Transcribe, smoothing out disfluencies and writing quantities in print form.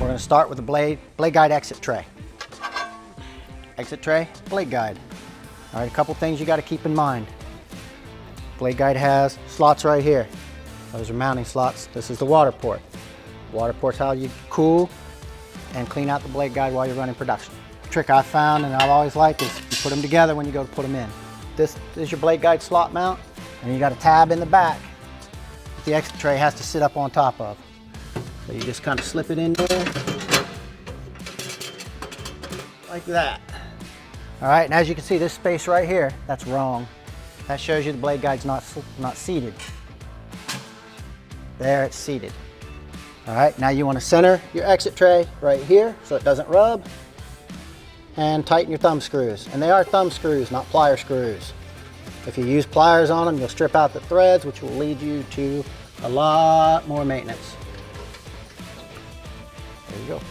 We're going to start with the blade guide exit tray. Exit tray, blade guide. All right, a couple things you got to keep in mind. Blade guide has slots right here. Those are mounting slots. This is the water port. Water port's how you cool and clean out the blade guide while you're running production. The trick I found and I've always liked is you put them together when you go to put them in. This is your blade guide slot mount, and you got a tab in the back that the exit tray has to sit up on top of. So you just kind of slip it in there like that. All right, and as you can see, this space right here, that's wrong. That shows you the blade guide's not seated. There, it's seated. All right, now you want to center your exit tray right here so it doesn't rub, and tighten your thumb screws. And they are thumb screws, not plier screws. If you use pliers on them, you'll strip out the threads, which will lead you to a lot more maintenance. There you go.